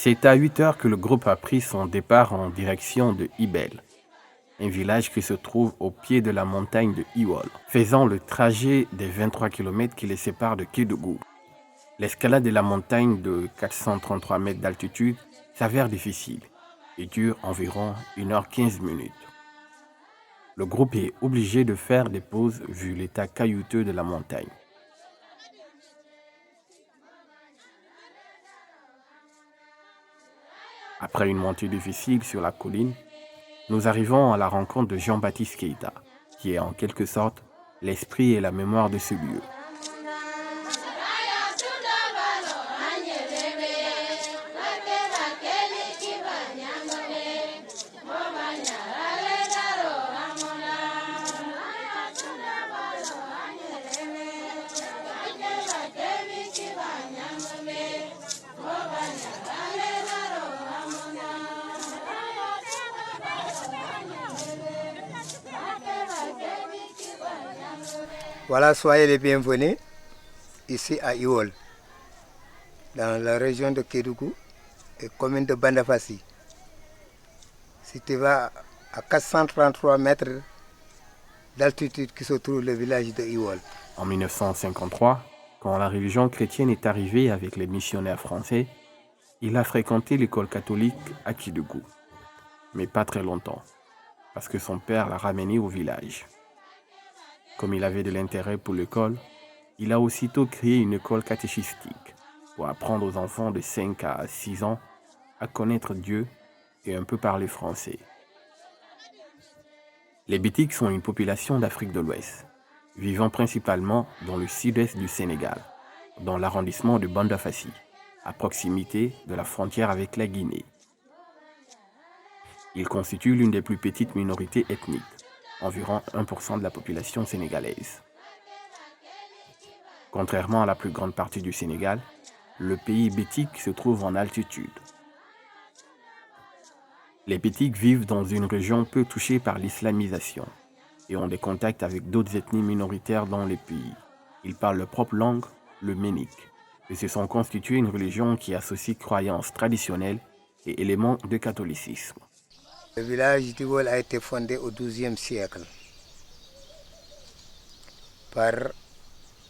C'est à 8 heures que le groupe a pris son départ en direction de Ibel, un village qui se trouve au pied de la montagne de Iwol, faisant le trajet des 23 km qui les séparent de Kédougou. L'escalade de la montagne de 433 mètres d'altitude s'avère difficile et dure environ 1h15. Le groupe est obligé de faire des pauses vu l'état caillouteux de la montagne. Après une montée difficile sur la colline, nous arrivons à la rencontre de Jean-Baptiste Keïta, qui est en quelque sorte l'esprit et la mémoire de ce lieu. Voilà, soyez les bienvenus ici à Iwol, dans la région de Kédougou et commune de Bandafassi. Situé à 433 mètres d'altitude qui se trouve le village de Iwol. En 1953, quand la religion chrétienne est arrivée avec les missionnaires français, il a fréquenté l'école catholique à Kédougou, mais pas très longtemps, parce que son père l'a ramené au village. Comme il avait de l'intérêt pour l'école, il a aussitôt créé une école catéchistique pour apprendre aux enfants de 5 à 6 ans à connaître Dieu et un peu parler français. Les Bétiks sont une population d'Afrique de l'Ouest, vivant principalement dans le sud-est du Sénégal, dans l'arrondissement de Bandafassi, à proximité de la frontière avec la Guinée. Ils constituent l'une des plus petites minorités ethniques, environ 1% de la population sénégalaise. Contrairement à la plus grande partie du Sénégal, le pays bétique se trouve en altitude. Les Bétiks vivent dans une région peu touchée par l'islamisation et ont des contacts avec d'autres ethnies minoritaires dans les pays. Ils parlent leur propre langue, le ménique, et se sont constitués une religion qui associe croyances traditionnelles et éléments de catholicisme. Le village d'Iwol a été fondé au XIIe siècle par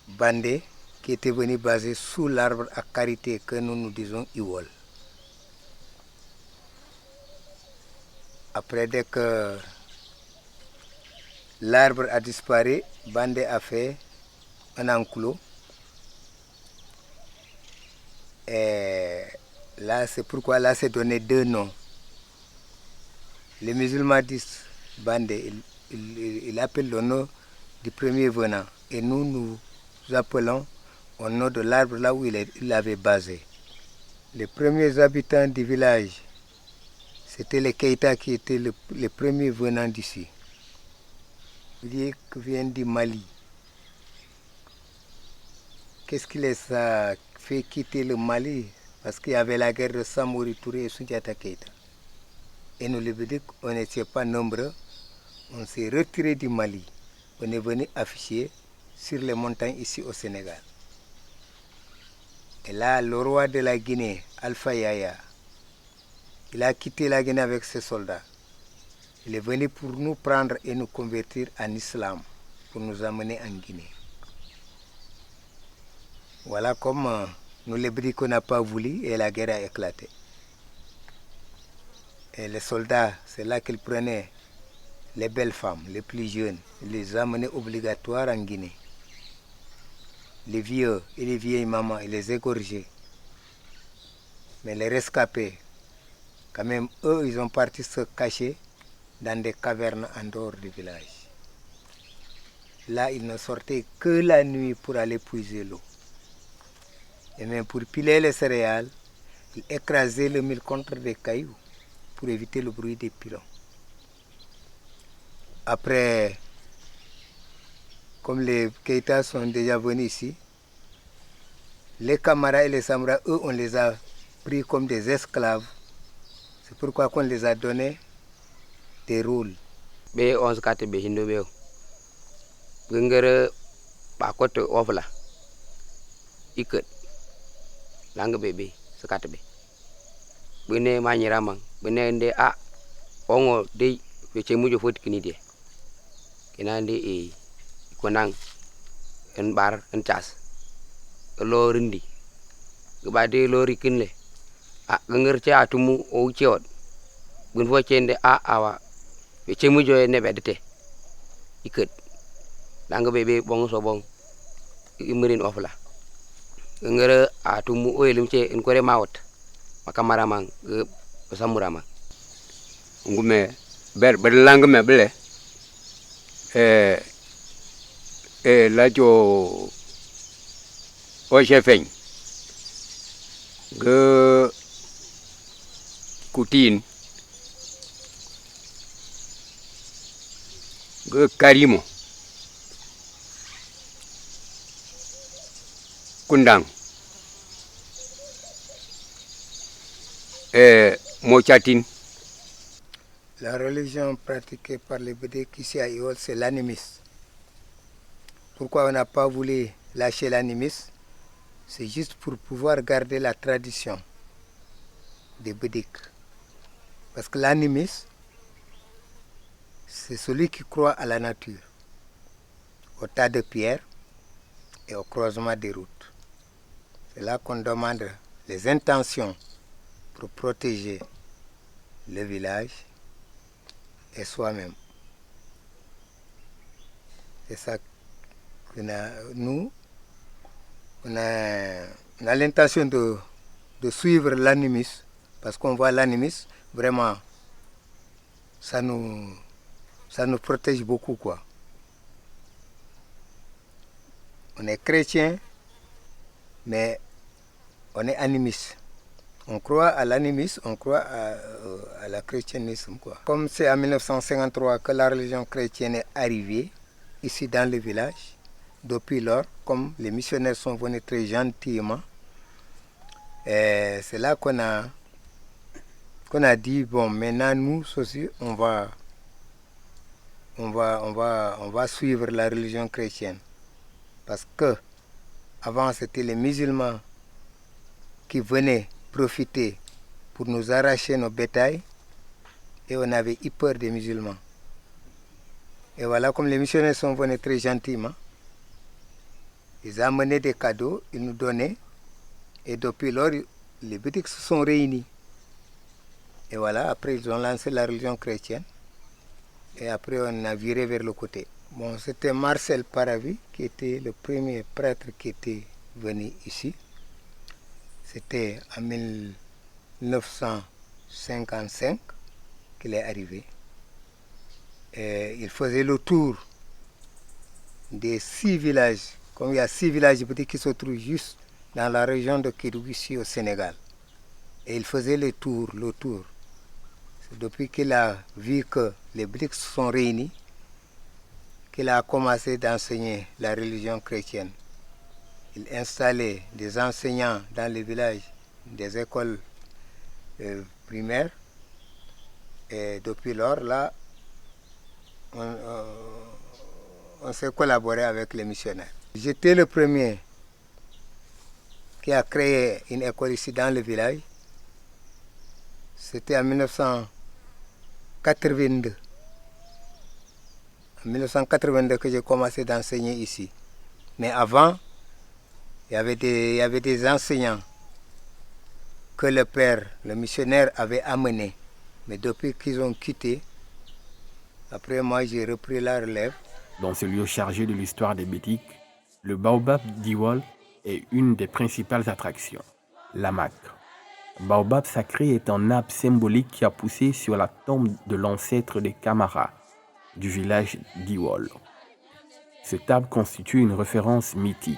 Bandé qui était venu baser sous l'arbre à karité que nous disons Iwol. Après, dès que l'arbre a disparu, Bandé a fait un enclos. Et là, c'est pourquoi là, c'est donné deux noms. Les musulmans disent Bandé, il appelle le nom du premier venant. Et nous appelons au nom de l'arbre là où il avait basé. Les premiers habitants du village, c'était les Keïta qui étaient les premiers venants d'ici. Ils viennent du Mali. Qu'est-ce qui les a fait quitter le Mali? Parce qu'il y avait la guerre de Samori Touré et Soundiata Keïta. Et nous, les Bédiques, on n'était pas nombreux. On s'est retiré du Mali. On est venu afficher sur les montagnes ici au Sénégal. Et là, le roi de la Guinée, Alpha Yaya, il a quitté la Guinée avec ses soldats. Il est venu pour nous prendre et nous convertir en islam, pour nous amener en Guinée. Voilà comme nous, les Bédiques, on n'a pas voulu et la guerre a éclaté. Et les soldats, c'est là qu'ils prenaient les belles femmes, les plus jeunes, ils les amenaient obligatoires en Guinée. Les vieux et les vieilles mamans, ils les égorgeaient. Mais les rescapés, quand même, eux, ils ont parti se cacher dans des cavernes en dehors du village. Là, ils ne sortaient que la nuit pour aller puiser l'eau. Et même pour piler les céréales, ils écrasaient le mil contre des cailloux pour éviter le bruit des pilons. Après, comme les Keïtas sont déjà venus ici, les Camara et les Samra, eux, on les a pris comme des esclaves. C'est pourquoi on les a donné des rôles. Be on se kate be hindo be gengere ba kote ofla iket lang be se kate be bene manyiramang bene nde a ongo de fe mujo foti kini de kenande e konang en bar en chas lo rindi gabade lo rikinle a ganger ci atumu o ciot gun fo cende a awa fe mujo ne bedete iket danga bebe bong so bong imirin ofla ganger atumu o elim ce en kore mawot makamarama samurama ngume ber lang me ble la jo o chefeng ge kutin ge karimo kundang mochatin. La religion pratiquée par les Bédéques ici à Iol, c'est l'animisme. Pourquoi on n'a pas voulu lâcher l'animisme? C'est juste pour pouvoir garder la tradition des Bédéques. Parce que l'animisme, c'est celui qui croit à la nature, au tas de pierres et au croisement des routes. C'est là qu'on demande les intentions pour protéger le village et soi-même. C'est ça que nous, on a l'intention de suivre l'animisme, parce qu'on voit l'animisme, vraiment, ça nous protège beaucoup, quoi. On est chrétien, mais on est animiste. On croit à l'animisme, on croit à la chrétianisme, quoi. Comme c'est en 1953 que la religion chrétienne est arrivée ici dans le village, depuis lors, comme les missionnaires sont venus très gentiment, c'est là qu'on a dit, bon, maintenant nous aussi, on va suivre la religion chrétienne. Parce que avant c'était les musulmans qui venaient profiter pour nous arracher nos bétails et on avait eu peur des musulmans. Et voilà, comme les missionnaires sont venus très gentiment, ils amenaient des cadeaux, ils nous donnaient, et depuis lors, les Bédéques se sont réunis. Et voilà, après ils ont lancé la religion chrétienne, et après on a viré vers le côté. Bon, c'était Marcel Paravi qui était le premier prêtre qui était venu ici. C'était en 1955 qu'il est arrivé. Et il faisait le tour des 6 villages. Comme il y a 6 villages qui se trouvent juste dans la région de Kédougou ici au Sénégal. Et il faisait le tour. C'est depuis qu'il a vu que les Bédéques se sont réunis qu'il a commencé d'enseigner la religion chrétienne. Il installait des enseignants dans les villages, des écoles primaires. Et depuis lors, là, on s'est collaboré avec les missionnaires. J'étais le premier qui a créé une école ici dans le village. C'était en 1982. En 1982 que j'ai commencé d'enseigner ici. Mais avant, il y avait des enseignants que le père, le missionnaire, avait amenés. Mais depuis qu'ils ont quitté, après moi j'ai repris la relève. Dans ce lieu chargé de l'histoire des Bédéques, le baobab d'Iwol est une des principales attractions, l'amak. Baobab sacré est un arbre symbolique qui a poussé sur la tombe de l'ancêtre des Kamara du village d'Iwol. Cet arbre constitue une référence mythique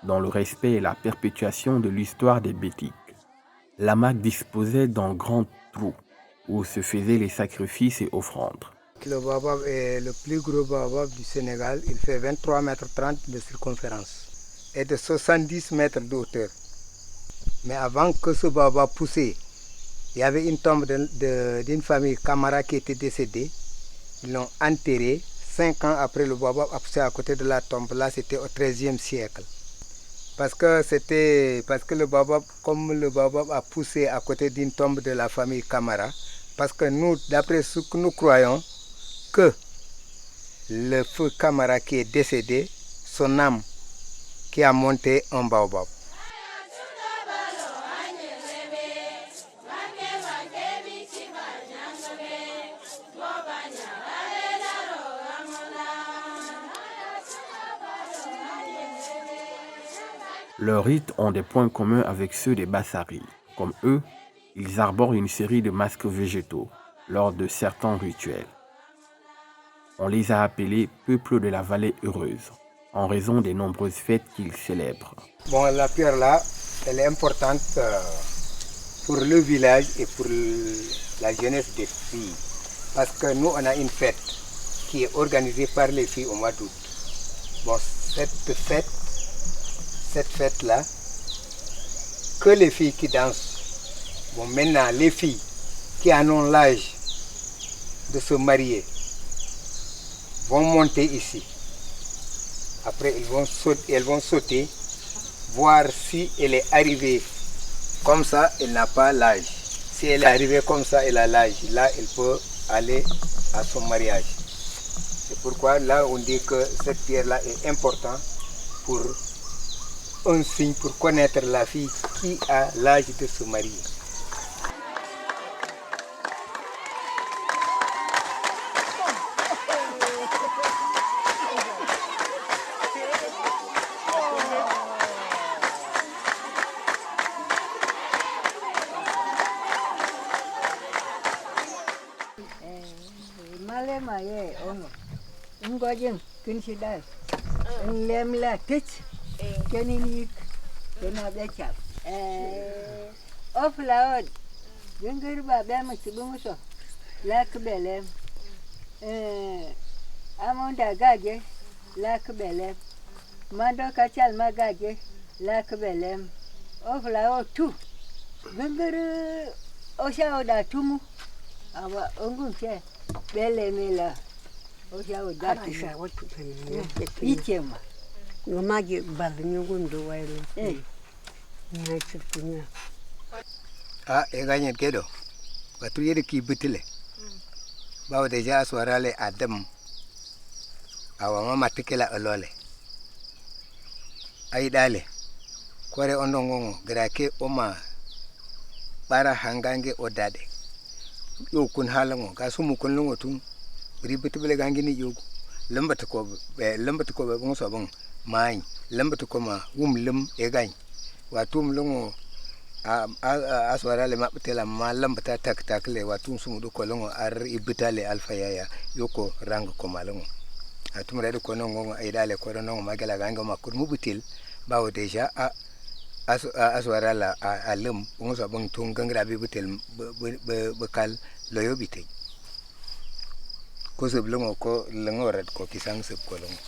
dans le respect et la perpétuation de l'histoire des Bédéques. L'amak disposait d'un grand trou où se faisaient les sacrifices et offrandes. Le baobab est le plus gros baobab du Sénégal. Il fait 23,30 mètres de circonférence et de 70 mètres de hauteur. Mais avant que ce baobab poussait, il y avait une tombe d'une famille Kamara qui était décédée. Ils l'ont enterré 5 ans après le baobab a poussé à côté de la tombe. Là, c'était au XIIIe siècle. Parce que le baobab, comme le baobab a poussé à côté d'une tombe de la famille Camara, parce que nous, d'après ce que nous croyons, que le feu Camara qui est décédé, son âme qui a monté un baobab. Leurs rites ont des points communs avec ceux des Bassari. Comme eux, ils arborent une série de masques végétaux lors de certains rituels. On les a appelés peuple de la vallée heureuse, en raison des nombreuses fêtes qu'ils célèbrent. Bon, la pierre là, elle est importante pour le village et pour la jeunesse des filles. Parce que nous, on a une fête qui est organisée par les filles au mois d'août. Bon, cette fête-là, que les filles qui dansent. Bon, maintenant, les filles qui en ont l'âge de se marier vont monter ici. Après, elles vont sauter, voir si elle est arrivée comme ça, elle n'a pas l'âge. Si elle est arrivée comme ça, elle a l'âge. Là, elle peut aller à son mariage. C'est pourquoi là, on dit que cette pierre-là est importante pour un signe pour connaître la fille qui a l'âge de se marier. Malema ye ongo ngojeng kinsidai lemla tich keninit kena becha oflaod jengir ba be makibumuso lakbelem amonda gaje lakbelem mando kachal magaje lakbelem oflaod tu jengir oshaoda tumu awa ongunche belemela oshaoda Aisha watu ichema Ngomagi balnyugundu wailo. Nyachirkunya. Eganyet kedo. Watu yede ki bitile. Bawo deja aswarale adam. Awa mama tikela olole. Ai dale. Kware ondongongo grake oma bara hangange odade. Yo kun halango kasumu kun lungo tun. Bri bitibele gangini yogu. Lambata ko be ngoso bang. Mai lambatu koma lum egany watum longo aswara le maptela ma lambata tak le watum sumudu ko longo ar ibitale alfa yaya yoko rang ko malongo atum redo ko nongo ay dale ko nongo magala ganga makur mubutil bawo deja aswara la alum ngoso bang tung gangra bi butel bekal loyo bitay ko se blongo ko longo red ko kisang sep ko longo